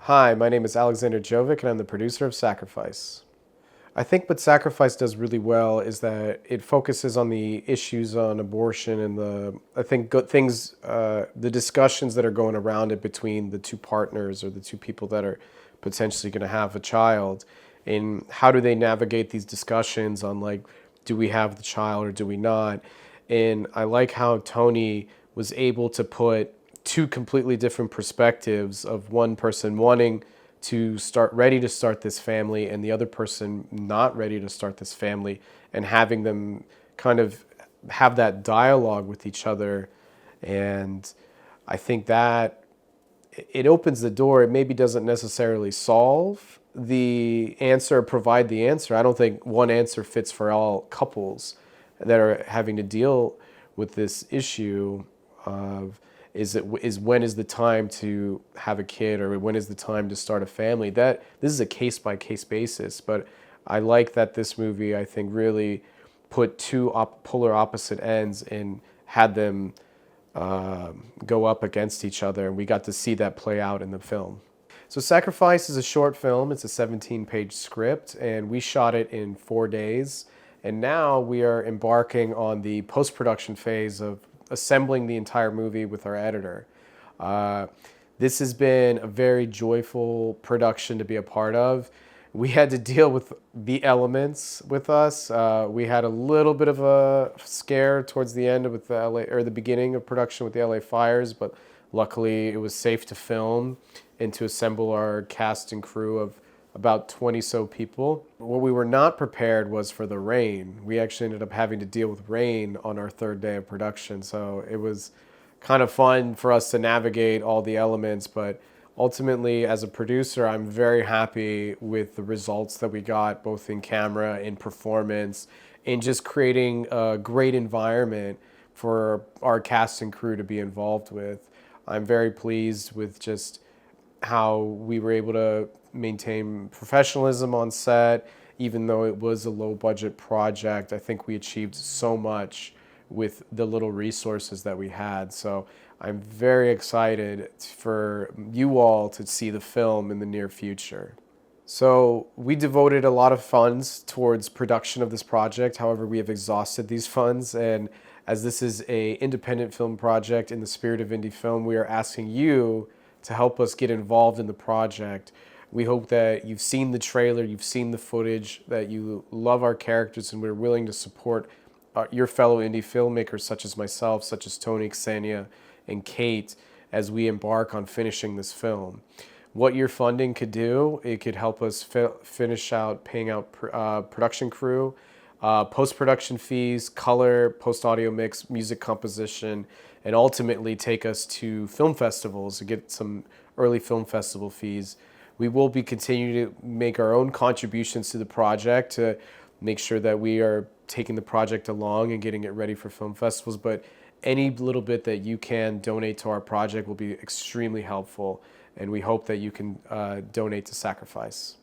Hi, my name is Aleksandar Jovic, and I'm the producer of Sacrifice. I think what Sacrifice does really well is that it focuses on the issues on abortion and I think good things, the discussions that are going around it between the two partners or the two people that are potentially going to have a child, and how do they navigate these discussions on, like, do we have the child or do we not? And I like how Tony was able to put two completely different perspectives of one person wanting to start ready to start this family and the other person not ready to start this family, and having them kind of have that dialogue with each other. And I think that it opens the door. It maybe doesn't necessarily solve the answer or provide the answer. I don't think one answer fits for all couples that are having to deal with this issue of when is the time to have a kid, or when is the time to start a family. That this is a case by case basis, but I like that this movie, I think, really put two polar opposite ends and had them go up against each other, and we got to see that play out in the film. So Sacrifice is a short film. It's a 17-page script, and we shot it in 4 days. And now we are embarking on the post-production phase of assembling the entire movie with our editor. This has been a very joyful production to be a part of. We had to deal with the elements with us. We had a little bit of a scare towards the end with the LA, or the beginning of production with the LA fires, but luckily it was safe to film and to assemble our cast and crew of about 20 so people. What we were not prepared was for the rain. We actually ended up having to deal with rain on our third day of production, so it was kind of fun for us to navigate all the elements. But ultimately, as a producer, I'm very happy with the results that we got, both in camera, in performance, and just creating a great environment for our cast and crew to be involved with. I'm very pleased with just how we were able to maintain professionalism on set. Even though it was a low budget project, I think we achieved so much with the little resources that we had. So I'm very excited for you all to see the film in the near future. So we devoted a lot of funds towards production of this project. However, we have exhausted these funds, and as this is an independent film project in the spirit of indie film, we are asking you to help us get involved in the project. We hope that you've seen the trailer, you've seen the footage, that you love our characters, and we're willing to support your fellow indie filmmakers such as myself, such as Tony, Ksenia, and Kate, as we embark on finishing this film. What your funding could do, it could help us finish out paying out production crew, post-production fees, color, post-audio mix, music composition, and ultimately take us to film festivals to get some early film festival fees. We will be continuing to make our own contributions to the project to make sure that we are taking the project along and getting it ready for film festivals. But any little bit that you can donate to our project will be extremely helpful, and we hope that you can donate to Sacrifice.